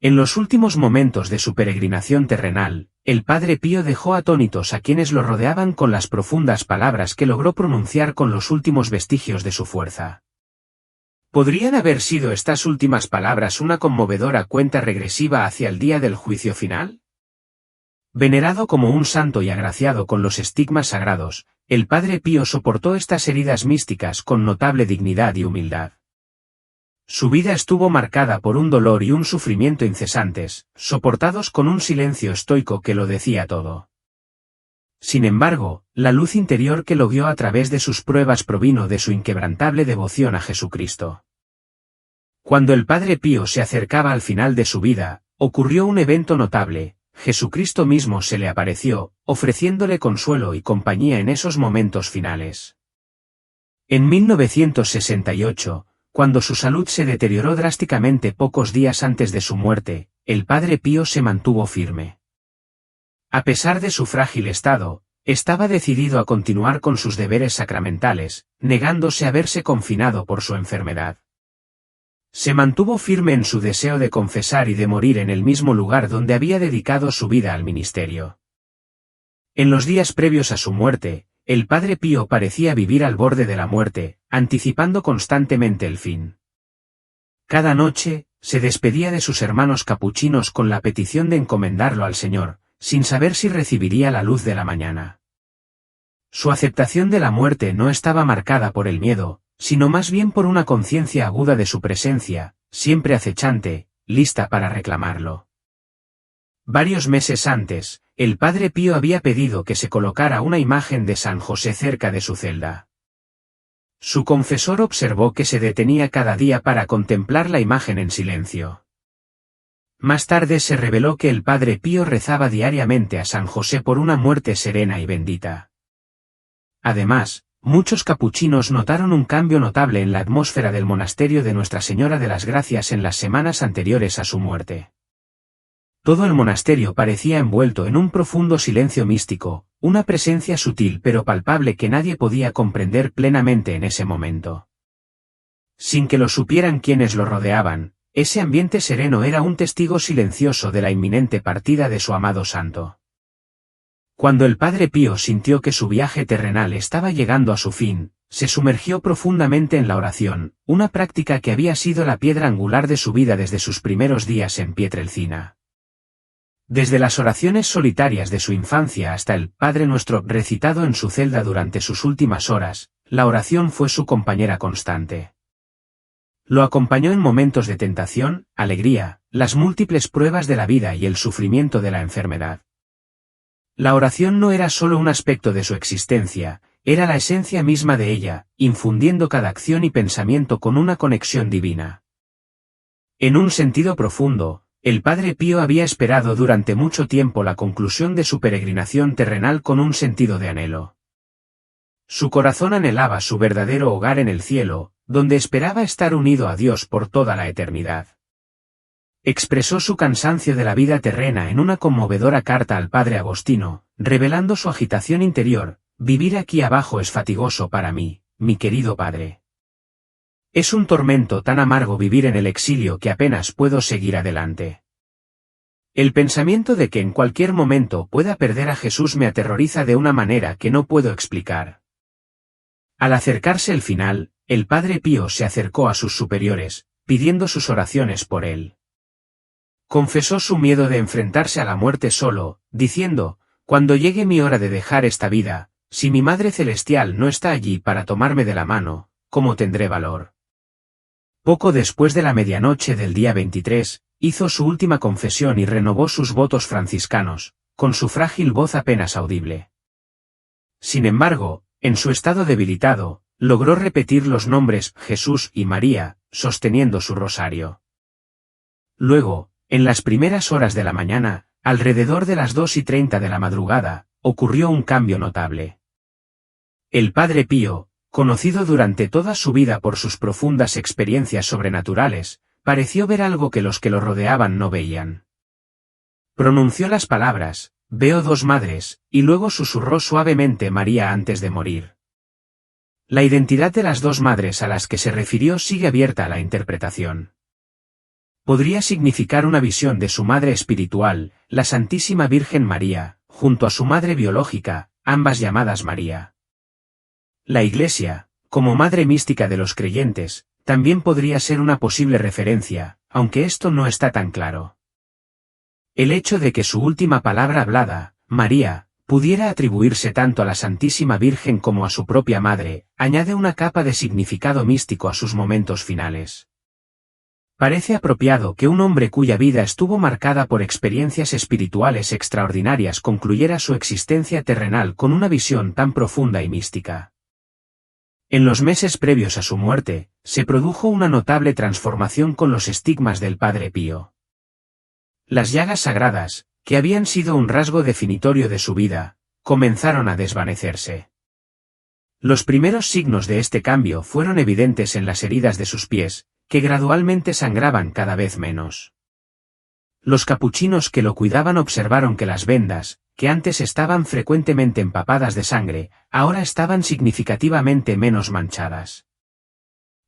En los últimos momentos de su peregrinación terrenal, el Padre Pío dejó atónitos a quienes lo rodeaban con las profundas palabras que logró pronunciar con los últimos vestigios de su fuerza. ¿Podrían haber sido estas últimas palabras una conmovedora cuenta regresiva hacia el día del juicio final? Venerado como un santo y agraciado con los estigmas sagrados, el Padre Pío soportó estas heridas místicas con notable dignidad y humildad. Su vida estuvo marcada por un dolor y un sufrimiento incesantes, soportados con un silencio estoico que lo decía todo. Sin embargo, la luz interior que lo guió a través de sus pruebas provino de su inquebrantable devoción a Jesucristo. Cuando el Padre Pío se acercaba al final de su vida, ocurrió un evento notable. Jesucristo mismo se le apareció, ofreciéndole consuelo y compañía en esos momentos finales. En 1968, cuando su salud se deterioró drásticamente pocos días antes de su muerte, el Padre Pío se mantuvo firme. A pesar de su frágil estado, estaba decidido a continuar con sus deberes sacramentales, negándose a verse confinado por su enfermedad. Se mantuvo firme en su deseo de confesar y de morir en el mismo lugar donde había dedicado su vida al ministerio. En los días previos a su muerte, el Padre Pío parecía vivir al borde de la muerte, anticipando constantemente el fin. Cada noche, se despedía de sus hermanos capuchinos con la petición de encomendarlo al Señor, sin saber si recibiría la luz de la mañana. Su aceptación de la muerte no estaba marcada por el miedo, sino más bien por una conciencia aguda de su presencia, siempre acechante, lista para reclamarlo. Varios meses antes, el Padre Pío había pedido que se colocara una imagen de San José cerca de su celda. Su confesor observó que se detenía cada día para contemplar la imagen en silencio. Más tarde se reveló que el Padre Pío rezaba diariamente a San José por una muerte serena y bendita. Además, muchos capuchinos notaron un cambio notable en la atmósfera del monasterio de Nuestra Señora de las Gracias en las semanas anteriores a su muerte. Todo el monasterio parecía envuelto en un profundo silencio místico, una presencia sutil pero palpable que nadie podía comprender plenamente en ese momento. Sin que lo supieran quienes lo rodeaban, ese ambiente sereno era un testigo silencioso de la inminente partida de su amado santo. Cuando el Padre Pío sintió que su viaje terrenal estaba llegando a su fin, se sumergió profundamente en la oración, una práctica que había sido la piedra angular de su vida desde sus primeros días en Pietrelcina. Desde las oraciones solitarias de su infancia hasta el Padre Nuestro recitado en su celda durante sus últimas horas, la oración fue su compañera constante. Lo acompañó en momentos de tentación, alegría, las múltiples pruebas de la vida y el sufrimiento de la enfermedad. La oración no era solo un aspecto de su existencia, era la esencia misma de ella, infundiendo cada acción y pensamiento con una conexión divina. En un sentido profundo, el Padre Pío había esperado durante mucho tiempo la conclusión de su peregrinación terrenal con un sentido de anhelo. Su corazón anhelaba su verdadero hogar en el cielo, donde esperaba estar unido a Dios por toda la eternidad. Expresó su cansancio de la vida terrena en una conmovedora carta al Padre Agostino, revelando su agitación interior: «Vivir aquí abajo es fatigoso para mí, mi querido Padre. Es un tormento tan amargo vivir en el exilio que apenas puedo seguir adelante. El pensamiento de que en cualquier momento pueda perder a Jesús me aterroriza de una manera que no puedo explicar». Al acercarse el final, el Padre Pío se acercó a sus superiores, pidiendo sus oraciones por él. Confesó su miedo de enfrentarse a la muerte solo, diciendo: «Cuando llegue mi hora de dejar esta vida, si mi Madre Celestial no está allí para tomarme de la mano, ¿cómo tendré valor?». Poco después de la medianoche del día 23, hizo su última confesión y renovó sus votos franciscanos, con su frágil voz apenas audible. Sin embargo, en su estado debilitado, logró repetir los nombres Jesús y María, sosteniendo su rosario. Luego, en las primeras horas de la mañana, alrededor de las 2:30 de la madrugada, ocurrió un cambio notable. El Padre Pío, conocido durante toda su vida por sus profundas experiencias sobrenaturales, pareció ver algo que los que lo rodeaban no veían. Pronunció las palabras: «Veo dos madres», y luego susurró suavemente María antes de morir. La identidad de las dos madres a las que se refirió sigue abierta a la interpretación. Podría significar una visión de su madre espiritual, la Santísima Virgen María, junto a su madre biológica, ambas llamadas María. La Iglesia, como madre mística de los creyentes, también podría ser una posible referencia, aunque esto no está tan claro. El hecho de que su última palabra hablada, María, pudiera atribuirse tanto a la Santísima Virgen como a su propia madre, añade una capa de significado místico a sus momentos finales. Parece apropiado que un hombre cuya vida estuvo marcada por experiencias espirituales extraordinarias concluyera su existencia terrenal con una visión tan profunda y mística. En los meses previos a su muerte, se produjo una notable transformación con los estigmas del Padre Pío. Las llagas sagradas, que habían sido un rasgo definitorio de su vida, comenzaron a desvanecerse. Los primeros signos de este cambio fueron evidentes en las heridas de sus pies, que gradualmente sangraban cada vez menos. Los capuchinos que lo cuidaban observaron que las vendas, que antes estaban frecuentemente empapadas de sangre, ahora estaban significativamente menos manchadas.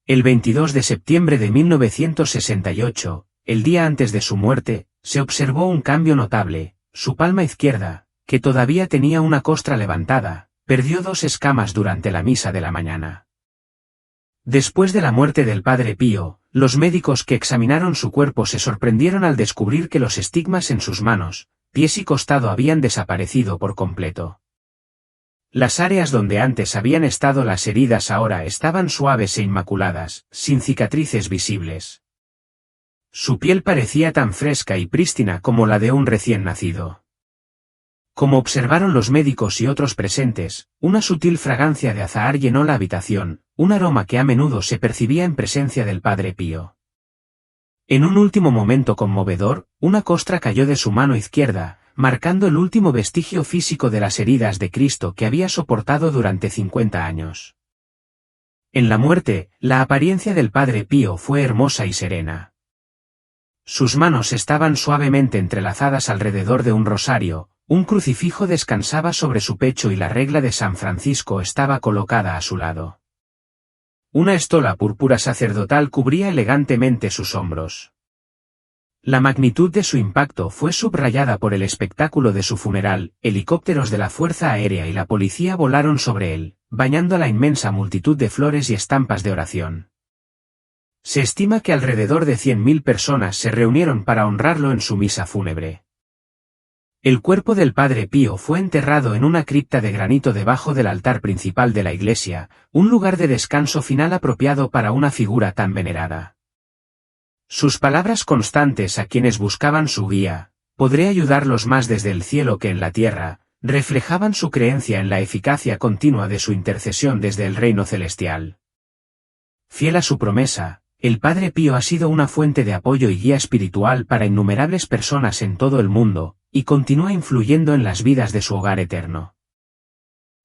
El 22 de septiembre de 1968, el día antes de su muerte, se observó un cambio notable. Su palma izquierda, que todavía tenía una costra levantada, perdió 2 escamas durante la misa de la mañana. Después de la muerte del Padre Pío, los médicos que examinaron su cuerpo se sorprendieron al descubrir que los estigmas en sus manos, pies y costado habían desaparecido por completo. Las áreas donde antes habían estado las heridas ahora estaban suaves e inmaculadas, sin cicatrices visibles. Su piel parecía tan fresca y prístina como la de un recién nacido. Como observaron los médicos y otros presentes, una sutil fragancia de azahar llenó la habitación, un aroma que a menudo se percibía en presencia del Padre Pío. En un último momento conmovedor, una costra cayó de su mano izquierda, marcando el último vestigio físico de las heridas de Cristo que había soportado durante 50 años. En la muerte, la apariencia del Padre Pío fue hermosa y serena. Sus manos estaban suavemente entrelazadas alrededor de un rosario, un crucifijo descansaba sobre su pecho y la regla de San Francisco estaba colocada a su lado. Una estola púrpura sacerdotal cubría elegantemente sus hombros. La magnitud de su impacto fue subrayada por el espectáculo de su funeral. Helicópteros de la Fuerza Aérea y la policía volaron sobre él, bañando a la inmensa multitud de flores y estampas de oración. Se estima que alrededor de 100.000 personas se reunieron para honrarlo en su misa fúnebre. El cuerpo del Padre Pío fue enterrado en una cripta de granito debajo del altar principal de la iglesia, un lugar de descanso final apropiado para una figura tan venerada. Sus palabras constantes a quienes buscaban su guía, podré ayudarlos más desde el cielo que en la tierra, reflejaban su creencia en la eficacia continua de su intercesión desde el reino celestial. Fiel a su promesa, el Padre Pío ha sido una fuente de apoyo y guía espiritual para innumerables personas en todo el mundo, y continúa influyendo en las vidas de su hogar eterno.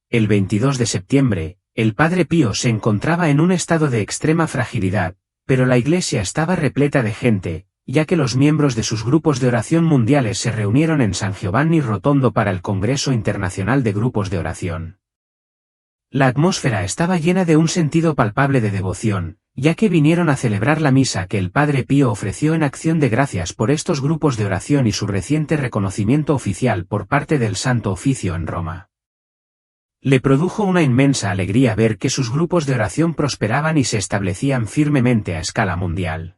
El 22 de septiembre, el Padre Pío se encontraba en un estado de extrema fragilidad, pero la iglesia estaba repleta de gente, ya que los miembros de sus grupos de oración mundiales se reunieron en San Giovanni Rotondo para el Congreso Internacional de Grupos de Oración. La atmósfera estaba llena de un sentido palpable de devoción, ya que vinieron a celebrar la misa que el Padre Pío ofreció en acción de gracias por estos grupos de oración y su reciente reconocimiento oficial por parte del Santo Oficio en Roma. Le produjo una inmensa alegría ver que sus grupos de oración prosperaban y se establecían firmemente a escala mundial.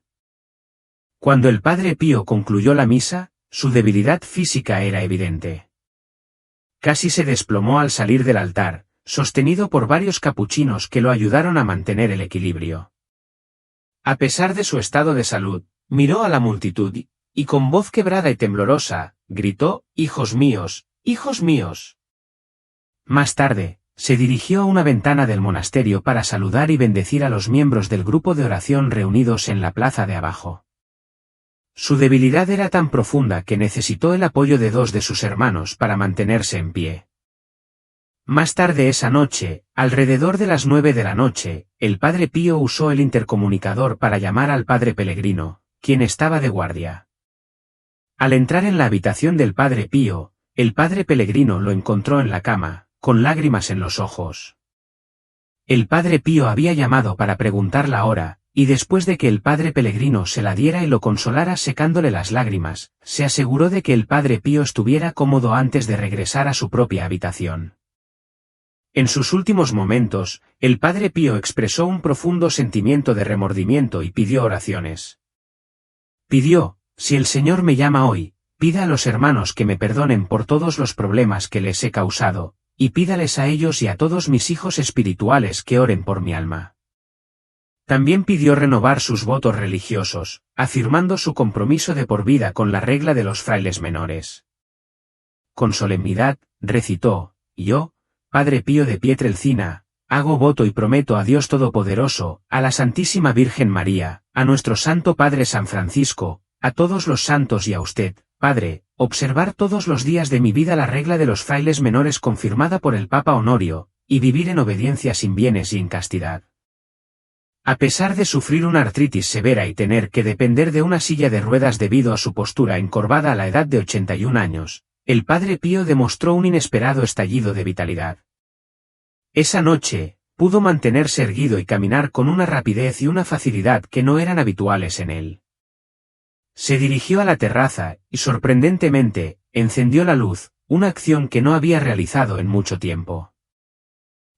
Cuando el Padre Pío concluyó la misa, su debilidad física era evidente. Casi se desplomó al salir del altar, sostenido por varios capuchinos que lo ayudaron a mantener el equilibrio. A pesar de su estado de salud, miró a la multitud y con voz quebrada y temblorosa, gritó: «¡Hijos míos, hijos míos!». Más tarde, se dirigió a una ventana del monasterio para saludar y bendecir a los miembros del grupo de oración reunidos en la plaza de abajo. Su debilidad era tan profunda que necesitó el apoyo de 2 de sus hermanos para mantenerse en pie. Más tarde esa noche, alrededor de las 9 de la noche, el Padre Pío usó el intercomunicador para llamar al Padre Pellegrino, quien estaba de guardia. Al entrar en la habitación del Padre Pío, el Padre Pellegrino lo encontró en la cama, con lágrimas en los ojos. El Padre Pío había llamado para preguntar la hora, y después de que el padre Pellegrino se la diera y lo consolara secándole las lágrimas, se aseguró de que el padre Pío estuviera cómodo antes de regresar a su propia habitación. En sus últimos momentos, el padre Pío expresó un profundo sentimiento de remordimiento y pidió oraciones. Pidió: si el Señor me llama hoy, pida a los hermanos que me perdonen por todos los problemas que les he causado, y pídales a ellos y a todos mis hijos espirituales que oren por mi alma. También pidió renovar sus votos religiosos, afirmando su compromiso de por vida con la regla de los frailes menores. Con solemnidad, recitó: yo, Padre Pío de Pietrelcina, hago voto y prometo a Dios Todopoderoso, a la Santísima Virgen María, a nuestro Santo Padre San Francisco, a todos los santos y a usted, Padre, observar todos los días de mi vida la regla de los frailes menores confirmada por el Papa Honorio, y vivir en obediencia sin bienes y en castidad. A pesar de sufrir una artritis severa y tener que depender de una silla de ruedas debido a su postura encorvada a la edad de 81 años, el padre Pío demostró un inesperado estallido de vitalidad. Esa noche, pudo mantenerse erguido y caminar con una rapidez y una facilidad que no eran habituales en él. Se dirigió a la terraza, y sorprendentemente, encendió la luz, una acción que no había realizado en mucho tiempo.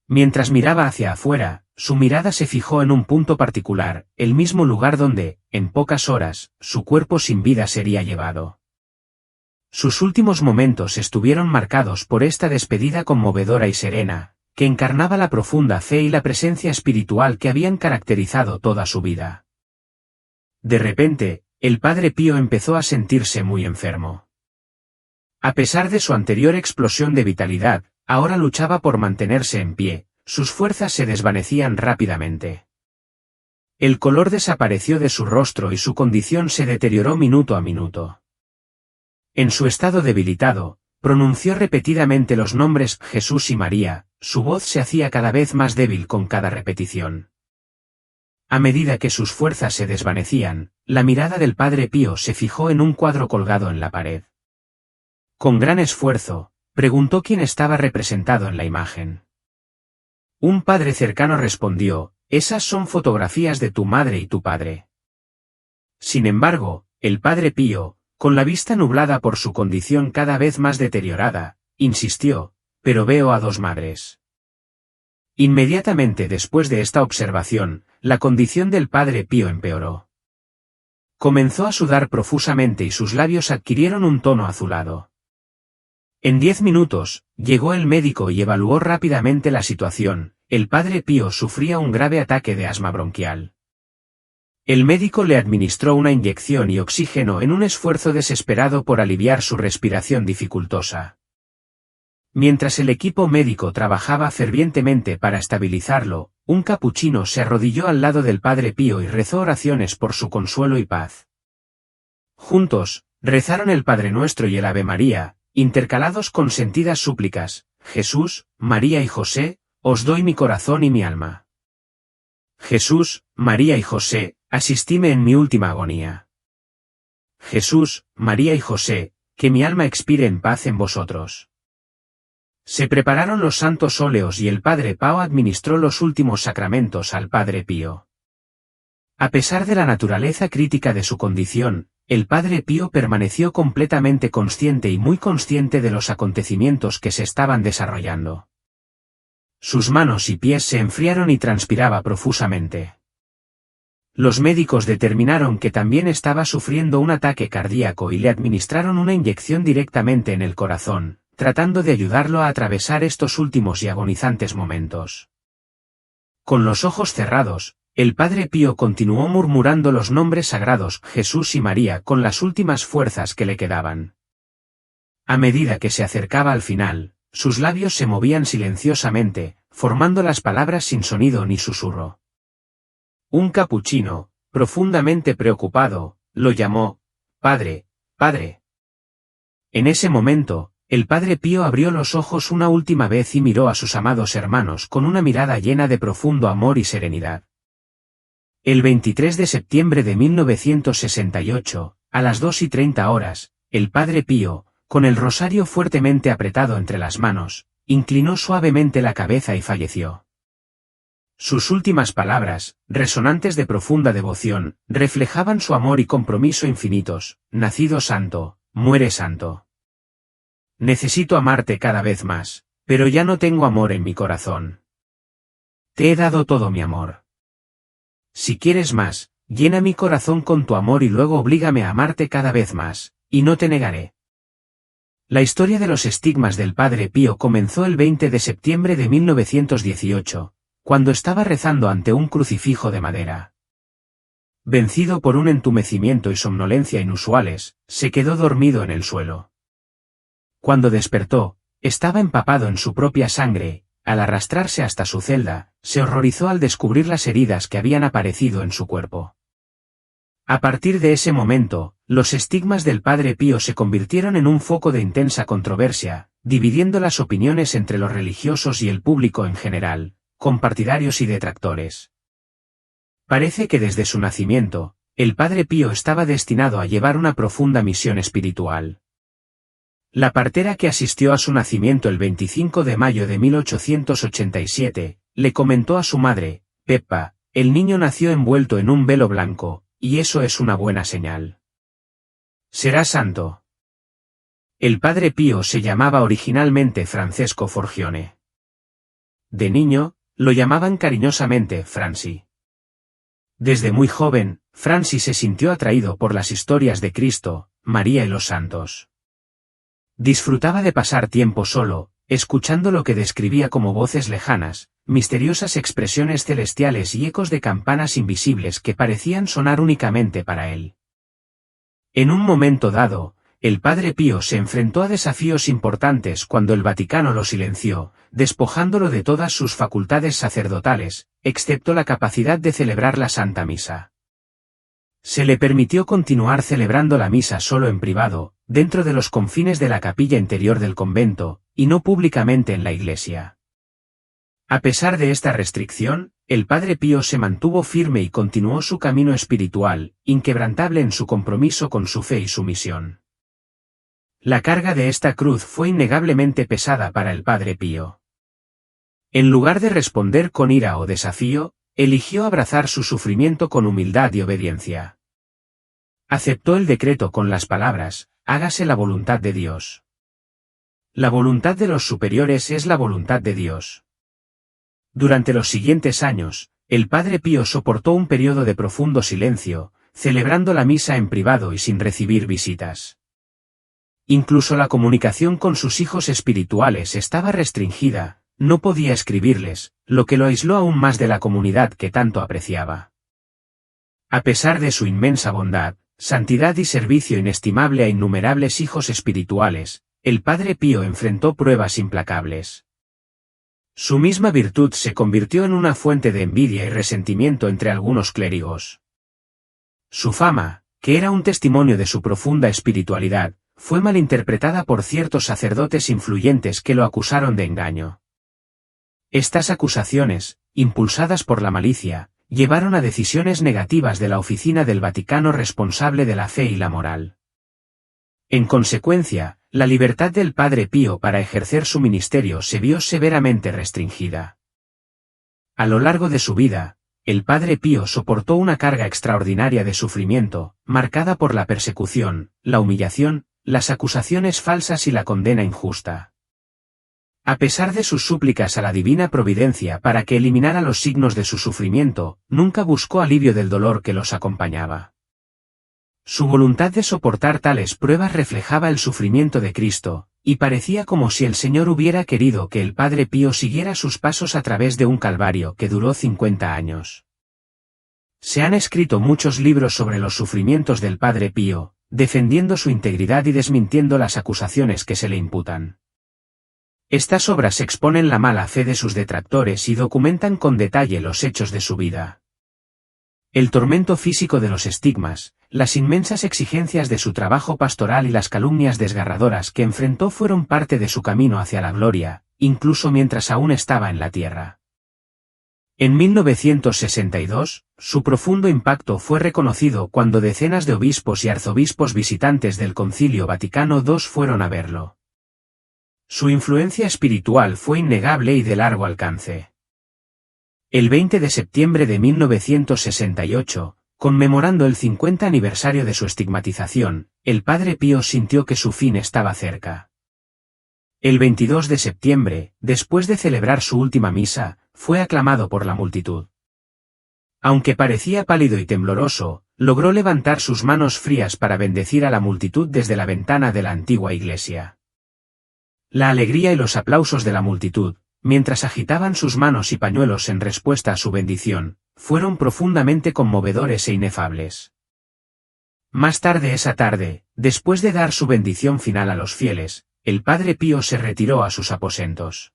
Mientras miraba hacia afuera, su mirada se fijó en un punto particular, el mismo lugar donde, en pocas horas, su cuerpo sin vida sería llevado. Sus últimos momentos estuvieron marcados por esta despedida conmovedora y serena, que encarnaba la profunda fe y la presencia espiritual que habían caracterizado toda su vida. De repente, el padre Pío empezó a sentirse muy enfermo. A pesar de su anterior explosión de vitalidad, ahora luchaba por mantenerse en pie, sus fuerzas se desvanecían rápidamente. El color desapareció de su rostro y su condición se deterioró minuto a minuto. En su estado debilitado, pronunció repetidamente los nombres Jesús y María, su voz se hacía cada vez más débil con cada repetición. A medida que sus fuerzas se desvanecían, la mirada del padre Pío se fijó en un cuadro colgado en la pared. Con gran esfuerzo, preguntó quién estaba representado en la imagen. Un padre cercano respondió: esas son fotografías de tu madre y tu padre. Sin embargo, el padre Pío, con la vista nublada por su condición cada vez más deteriorada, insistió: pero veo a dos madres. Inmediatamente después de esta observación, la condición del padre Pío empeoró. Comenzó a sudar profusamente y sus labios adquirieron un tono azulado. En 10 minutos, llegó el médico y evaluó rápidamente la situación. El padre Pío sufría un grave ataque de asma bronquial. El médico le administró una inyección y oxígeno en un esfuerzo desesperado por aliviar su respiración dificultosa. Mientras el equipo médico trabajaba fervientemente para estabilizarlo, un capuchino se arrodilló al lado del padre Pío y rezó oraciones por su consuelo y paz. Juntos, rezaron el Padre Nuestro y el Ave María, intercalados con sentidas súplicas: Jesús, María y José, os doy mi corazón y mi alma. Jesús, María y José, asistime en mi última agonía. Jesús, María y José, que mi alma expire en paz en vosotros. Se prepararon los santos óleos y el padre Pao administró los últimos sacramentos al padre Pío. A pesar de la naturaleza crítica de su condición, el padre Pío permaneció completamente consciente y muy consciente de los acontecimientos que se estaban desarrollando. Sus manos y pies se enfriaron y transpiraba profusamente. Los médicos determinaron que también estaba sufriendo un ataque cardíaco y le administraron una inyección directamente en el corazón, tratando de ayudarlo a atravesar estos últimos y agonizantes momentos. Con los ojos cerrados, el padre Pío continuó murmurando los nombres sagrados Jesús y María con las últimas fuerzas que le quedaban. A medida que se acercaba al final, sus labios se movían silenciosamente, formando las palabras sin sonido ni susurro. Un capuchino, profundamente preocupado, lo llamó: Padre, Padre. En ese momento, el padre Pío abrió los ojos una última vez y miró a sus amados hermanos con una mirada llena de profundo amor y serenidad. El 23 de septiembre de 1968, a las 2:30 horas, el padre Pío, con el rosario fuertemente apretado entre las manos, inclinó suavemente la cabeza y falleció. Sus últimas palabras, resonantes de profunda devoción, reflejaban su amor y compromiso infinitos: nacido santo, muere santo. Necesito amarte cada vez más, pero ya no tengo amor en mi corazón. Te he dado todo mi amor. Si quieres más, llena mi corazón con tu amor y luego oblígame a amarte cada vez más, y no te negaré. La historia de los estigmas del Padre Pío comenzó el 20 de septiembre de 1918, cuando estaba rezando ante un crucifijo de madera. Vencido por un entumecimiento y somnolencia inusuales, se quedó dormido en el suelo. Cuando despertó, estaba empapado en su propia sangre. Al arrastrarse hasta su celda, se horrorizó al descubrir las heridas que habían aparecido en su cuerpo. A partir de ese momento, los estigmas del Padre Pío se convirtieron en un foco de intensa controversia, dividiendo las opiniones entre los religiosos y el público en general, con partidarios y detractores. Parece que desde su nacimiento, el Padre Pío estaba destinado a llevar una profunda misión espiritual. La partera que asistió a su nacimiento el 25 de mayo de 1887, le comentó a su madre: «Peppa, el niño nació envuelto en un velo blanco, y eso es una buena señal. Será santo». El Padre Pío se llamaba originalmente Francesco Forgione. De niño, lo llamaban cariñosamente Franci. Desde muy joven, Franci se sintió atraído por las historias de Cristo, María y los santos. Disfrutaba de pasar tiempo solo, escuchando lo que describía como voces lejanas, misteriosas expresiones celestiales y ecos de campanas invisibles que parecían sonar únicamente para él. En un momento dado, el Padre Pío se enfrentó a desafíos importantes cuando el Vaticano lo silenció, despojándolo de todas sus facultades sacerdotales, excepto la capacidad de celebrar la Santa Misa. Se le permitió continuar celebrando la misa solo en privado, dentro de los confines de la capilla interior del convento, y no públicamente en la iglesia. A pesar de esta restricción, el Padre Pío se mantuvo firme y continuó su camino espiritual, inquebrantable en su compromiso con su fe y su misión. La carga de esta cruz fue innegablemente pesada para el Padre Pío. En lugar de responder con ira o desafío, eligió abrazar su sufrimiento con humildad y obediencia. Aceptó el decreto con las palabras: «Hágase la voluntad de Dios». La voluntad de los superiores es la voluntad de Dios. Durante los siguientes años, el Padre Pío soportó un periodo de profundo silencio, celebrando la misa en privado y sin recibir visitas. Incluso la comunicación con sus hijos espirituales estaba restringida, no podía escribirles, lo que lo aisló aún más de la comunidad que tanto apreciaba. A pesar de su inmensa bondad, santidad y servicio inestimable a innumerables hijos espirituales, el Padre Pío enfrentó pruebas implacables. Su misma virtud se convirtió en una fuente de envidia y resentimiento entre algunos clérigos. Su fama, que era un testimonio de su profunda espiritualidad, fue malinterpretada por ciertos sacerdotes influyentes que lo acusaron de engaño. Estas acusaciones, impulsadas por la malicia, llevaron a decisiones negativas de la oficina del Vaticano responsable de la fe y la moral. En consecuencia, la libertad del Padre Pío para ejercer su ministerio se vio severamente restringida. A lo largo de su vida, el Padre Pío soportó una carga extraordinaria de sufrimiento, marcada por la persecución, la humillación, las acusaciones falsas y la condena injusta. A pesar de sus súplicas a la divina providencia para que eliminara los signos de su sufrimiento, nunca buscó alivio del dolor que los acompañaba. Su voluntad de soportar tales pruebas reflejaba el sufrimiento de Cristo, y parecía como si el Señor hubiera querido que el Padre Pío siguiera sus pasos a través de un calvario que duró 50 años. Se han escrito muchos libros sobre los sufrimientos del Padre Pío, defendiendo su integridad y desmintiendo las acusaciones que se le imputan. Estas obras exponen la mala fe de sus detractores y documentan con detalle los hechos de su vida. El tormento físico de los estigmas, las inmensas exigencias de su trabajo pastoral y las calumnias desgarradoras que enfrentó fueron parte de su camino hacia la gloria, incluso mientras aún estaba en la tierra. En 1962, su profundo impacto fue reconocido cuando decenas de obispos y arzobispos visitantes del Concilio Vaticano II fueron a verlo. Su influencia espiritual fue innegable y de largo alcance. El 20 de septiembre de 1968, conmemorando el 50 aniversario de su estigmatización, el Padre Pío sintió que su fin estaba cerca. El 22 de septiembre, después de celebrar su última misa, fue aclamado por la multitud. Aunque parecía pálido y tembloroso, logró levantar sus manos frías para bendecir a la multitud desde la ventana de la antigua iglesia. La alegría y los aplausos de la multitud, mientras agitaban sus manos y pañuelos en respuesta a su bendición, fueron profundamente conmovedores e inefables. Más tarde esa tarde, después de dar su bendición final a los fieles, el Padre Pío se retiró a sus aposentos.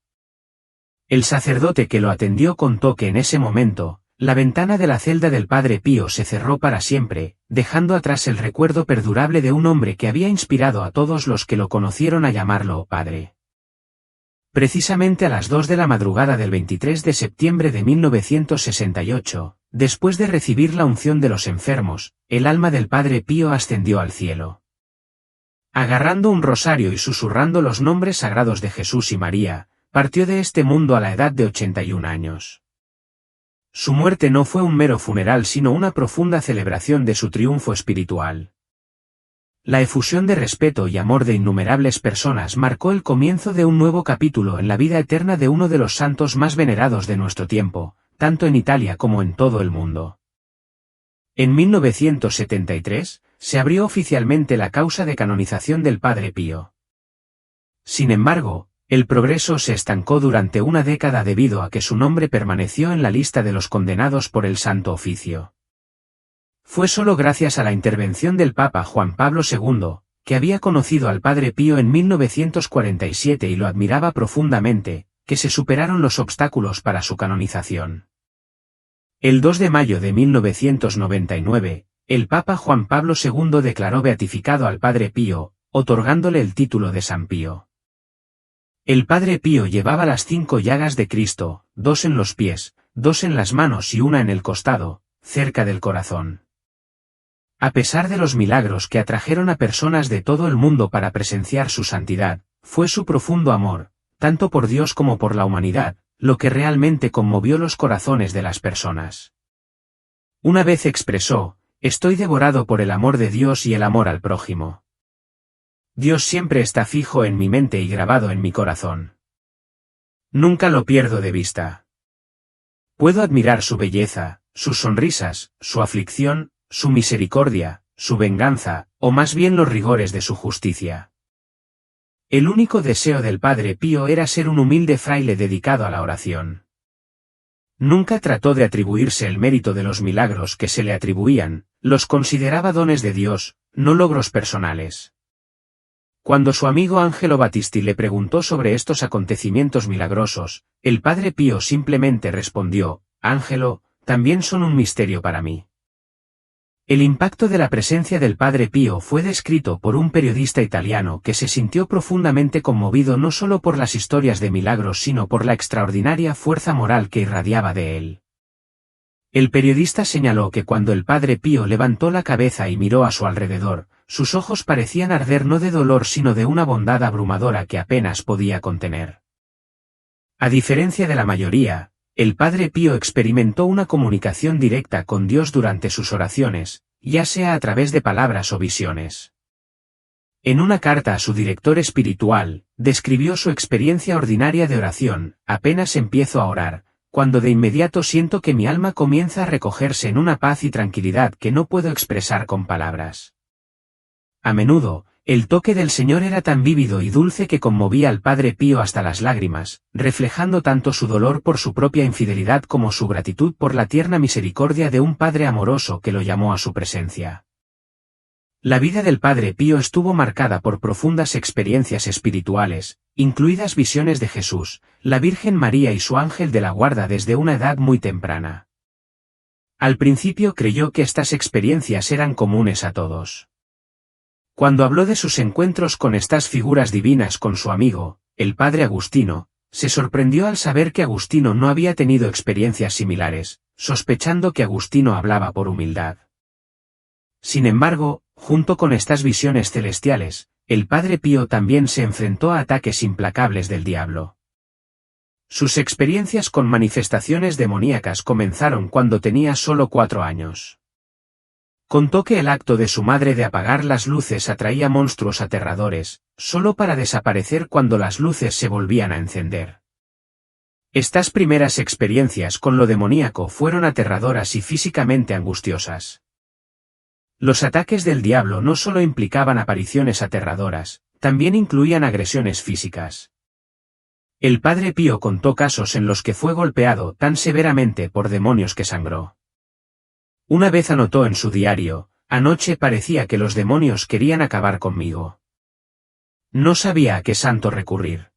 El sacerdote que lo atendió contó que en ese momento, la ventana de la celda del Padre Pío se cerró para siempre, dejando atrás el recuerdo perdurable de un hombre que había inspirado a todos los que lo conocieron a llamarlo Padre. Precisamente a las 2 de la madrugada del 23 de septiembre de 1968, después de recibir la unción de los enfermos, el alma del Padre Pío ascendió al cielo. Agarrando un rosario y susurrando los nombres sagrados de Jesús y María, partió de este mundo a la edad de 81 años. Su muerte no fue un mero funeral sino una profunda celebración de su triunfo espiritual. La efusión de respeto y amor de innumerables personas marcó el comienzo de un nuevo capítulo en la vida eterna de uno de los santos más venerados de nuestro tiempo, tanto en Italia como en todo el mundo. En 1973, se abrió oficialmente la causa de canonización del Padre Pío. Sin embargo, el progreso se estancó durante una década debido a que su nombre permaneció en la lista de los condenados por el Santo Oficio. Fue solo gracias a la intervención del Papa Juan Pablo II, que había conocido al Padre Pío en 1947 y lo admiraba profundamente, que se superaron los obstáculos para su canonización. El 2 de mayo de 1999, el Papa Juan Pablo II declaró beatificado al Padre Pío, otorgándole el título de San Pío. El Padre Pío llevaba las 5 llagas de Cristo, 2 en los pies, 2 en las manos y 1 en el costado, cerca del corazón. A pesar de los milagros que atrajeron a personas de todo el mundo para presenciar su santidad, fue su profundo amor, tanto por Dios como por la humanidad, lo que realmente conmovió los corazones de las personas. Una vez expresó: «Estoy devorado por el amor de Dios y el amor al prójimo. Dios siempre está fijo en mi mente y grabado en mi corazón. Nunca lo pierdo de vista. Puedo admirar su belleza, sus sonrisas, su aflicción, su misericordia, su venganza, o más bien los rigores de su justicia». El único deseo del Padre Pío era ser un humilde fraile dedicado a la oración. Nunca trató de atribuirse el mérito de los milagros que se le atribuían, los consideraba dones de Dios, no logros personales. Cuando su amigo Angelo Battisti le preguntó sobre estos acontecimientos milagrosos, el Padre Pío simplemente respondió: «Angelo, también son un misterio para mí». El impacto de la presencia del Padre Pío fue descrito por un periodista italiano que se sintió profundamente conmovido no solo por las historias de milagros sino por la extraordinaria fuerza moral que irradiaba de él. El periodista señaló que cuando el Padre Pío levantó la cabeza y miró a su alrededor, sus ojos parecían arder no de dolor sino de una bondad abrumadora que apenas podía contener. A diferencia de la mayoría, el Padre Pío experimentó una comunicación directa con Dios durante sus oraciones, ya sea a través de palabras o visiones. En una carta a su director espiritual, describió su experiencia ordinaria de oración: «Apenas empiezo a orar, cuando de inmediato siento que mi alma comienza a recogerse en una paz y tranquilidad que no puedo expresar con palabras». A menudo, el toque del Señor era tan vívido y dulce que conmovía al Padre Pío hasta las lágrimas, reflejando tanto su dolor por su propia infidelidad como su gratitud por la tierna misericordia de un Padre amoroso que lo llamó a su presencia. La vida del Padre Pío estuvo marcada por profundas experiencias espirituales, incluidas visiones de Jesús, la Virgen María y su ángel de la guarda desde una edad muy temprana. Al principio creyó que estas experiencias eran comunes a todos. Cuando habló de sus encuentros con estas figuras divinas con su amigo, el Padre Agustino, se sorprendió al saber que Agustino no había tenido experiencias similares, sospechando que Agustino hablaba por humildad. Sin embargo, junto con estas visiones celestiales, el Padre Pío también se enfrentó a ataques implacables del diablo. Sus experiencias con manifestaciones demoníacas comenzaron cuando tenía solo 4 años. Contó que el acto de su madre de apagar las luces atraía monstruos aterradores, solo para desaparecer cuando las luces se volvían a encender. Estas primeras experiencias con lo demoníaco fueron aterradoras y físicamente angustiosas. Los ataques del diablo no solo implicaban apariciones aterradoras, también incluían agresiones físicas. El padre Pío contó casos en los que fue golpeado tan severamente por demonios que sangró. Una vez anotó en su diario: anoche parecía que los demonios querían acabar conmigo. No sabía a qué santo recurrir.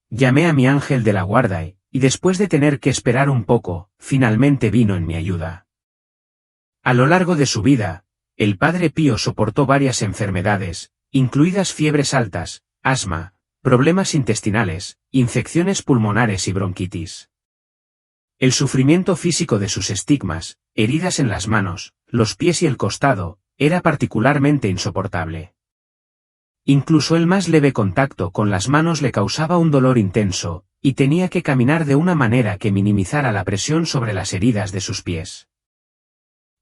Llamé a mi ángel de la guarda y después de tener que esperar un poco, finalmente vino en mi ayuda. A lo largo de su vida, el padre Pío soportó varias enfermedades, incluidas fiebres altas, asma, problemas intestinales, infecciones pulmonares y bronquitis. El sufrimiento físico de sus estigmas, heridas en las manos, los pies y el costado, era particularmente insoportable. Incluso el más leve contacto con las manos le causaba un dolor intenso, y tenía que caminar de una manera que minimizara la presión sobre las heridas de sus pies.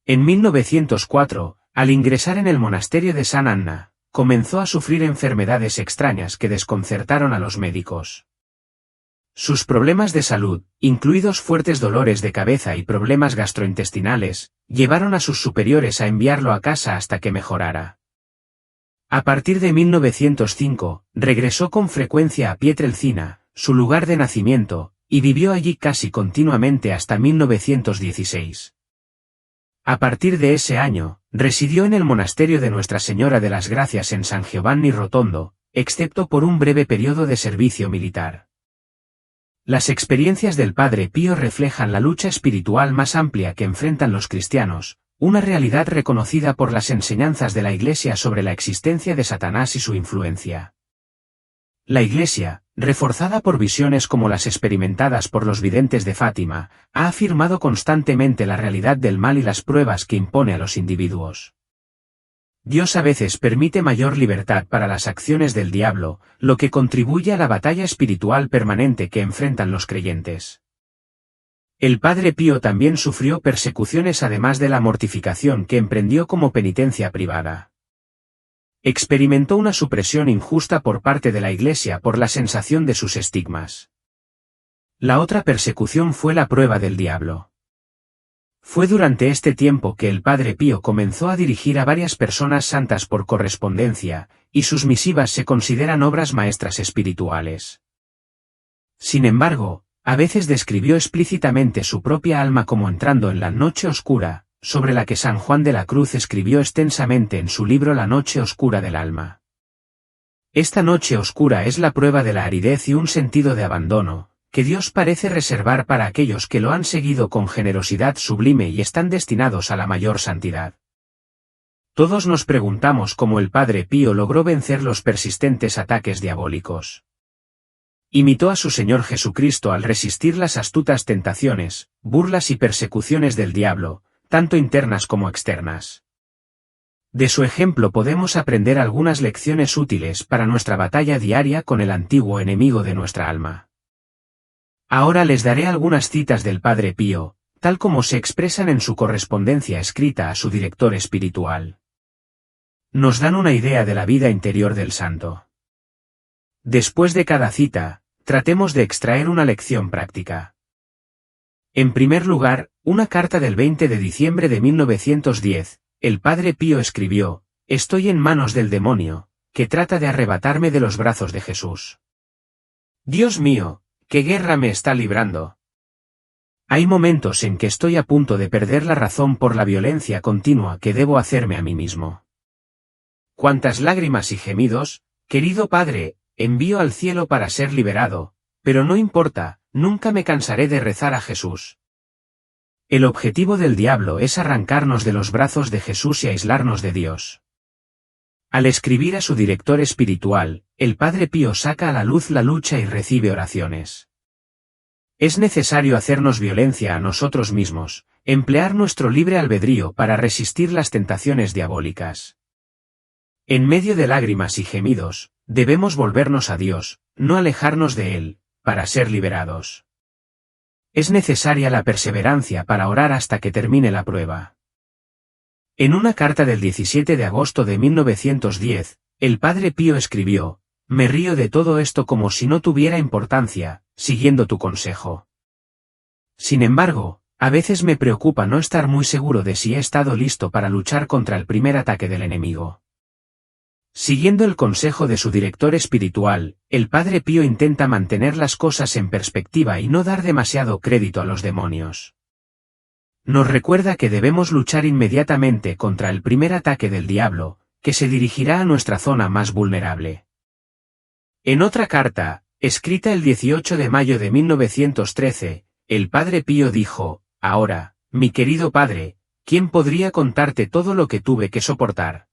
En 1904, al ingresar en el monasterio de San Anna, comenzó a sufrir enfermedades extrañas que desconcertaron a los médicos. Sus problemas de salud, incluidos fuertes dolores de cabeza y problemas gastrointestinales, llevaron a sus superiores a enviarlo a casa hasta que mejorara. A partir de 1905, regresó con frecuencia a Pietrelcina, su lugar de nacimiento, y vivió allí casi continuamente hasta 1916. A partir de ese año, residió en el monasterio de Nuestra Señora de las Gracias en San Giovanni Rotondo, excepto por un breve periodo de servicio militar. Las experiencias del Padre Pío reflejan la lucha espiritual más amplia que enfrentan los cristianos, una realidad reconocida por las enseñanzas de la Iglesia sobre la existencia de Satanás y su influencia. La Iglesia, reforzada por visiones como las experimentadas por los videntes de Fátima, ha afirmado constantemente la realidad del mal y las pruebas que impone a los individuos. Dios a veces permite mayor libertad para las acciones del diablo, lo que contribuye a la batalla espiritual permanente que enfrentan los creyentes. El Padre Pío también sufrió persecuciones además de la mortificación que emprendió como penitencia privada. Experimentó una supresión injusta por parte de la Iglesia por la sensación de sus estigmas. La otra persecución fue la prueba del diablo. Fue durante este tiempo que el Padre Pío comenzó a dirigir a varias personas santas por correspondencia, y sus misivas se consideran obras maestras espirituales. Sin embargo, a veces describió explícitamente su propia alma como entrando en la noche oscura, sobre la que San Juan de la Cruz escribió extensamente en su libro La noche oscura del alma. Esta noche oscura es la prueba de la aridez y un sentido de abandono, que Dios parece reservar para aquellos que lo han seguido con generosidad sublime y están destinados a la mayor santidad. Todos nos preguntamos cómo el Padre Pío logró vencer los persistentes ataques diabólicos. Imitó a su Señor Jesucristo al resistir las astutas tentaciones, burlas y persecuciones del diablo, tanto internas como externas. De su ejemplo podemos aprender algunas lecciones útiles para nuestra batalla diaria con el antiguo enemigo de nuestra alma. Ahora les daré algunas citas del Padre Pío, tal como se expresan en su correspondencia escrita a su director espiritual. Nos dan una idea de la vida interior del santo. Después de cada cita, tratemos de extraer una lección práctica. En primer lugar, una carta del 20 de diciembre de 1910, el Padre Pío escribió: «Estoy en manos del demonio, que trata de arrebatarme de los brazos de Jesús. Dios mío, ¿qué guerra me está librando? Hay momentos en que estoy a punto de perder la razón por la violencia continua que debo hacerme a mí mismo. Cuántas lágrimas y gemidos, querido Padre, envío al cielo para ser liberado, pero no importa, nunca me cansaré de rezar a Jesús». El objetivo del diablo es arrancarnos de los brazos de Jesús y aislarnos de Dios. Al escribir a su director espiritual, el Padre Pío saca a la luz la lucha y recibe oraciones. Es necesario hacernos violencia a nosotros mismos, emplear nuestro libre albedrío para resistir las tentaciones diabólicas. En medio de lágrimas y gemidos, debemos volvernos a Dios, no alejarnos de Él, para ser liberados. Es necesaria la perseverancia para orar hasta que termine la prueba. En una carta del 17 de agosto de 1910, el Padre Pío escribió: «Me río de todo esto como si no tuviera importancia, siguiendo tu consejo. Sin embargo, a veces me preocupa no estar muy seguro de si he estado listo para luchar contra el primer ataque del enemigo». Siguiendo el consejo de su director espiritual, el Padre Pío intenta mantener las cosas en perspectiva y no dar demasiado crédito a los demonios. Nos recuerda que debemos luchar inmediatamente contra el primer ataque del diablo, que se dirigirá a nuestra zona más vulnerable. En otra carta, escrita el 18 de mayo de 1913, el Padre Pío dijo: «Ahora, mi querido padre, ¿quién podría contarte todo lo que tuve que soportar?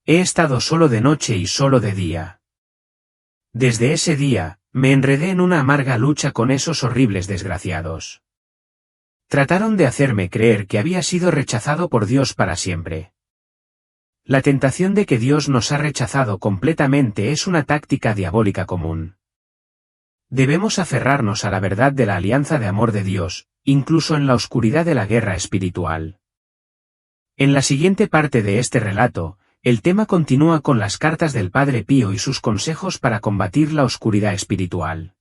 He estado solo de noche y solo de día. Desde ese día, me enredé en una amarga lucha con esos horribles desgraciados. Trataron de hacerme creer que había sido rechazado por Dios para siempre. La tentación de que Dios nos ha rechazado completamente es una táctica diabólica común. Debemos aferrarnos a la verdad de la alianza de amor de Dios, incluso en la oscuridad de la guerra espiritual». En la siguiente parte de este relato, el tema continúa con las cartas del Padre Pío y sus consejos para combatir la oscuridad espiritual.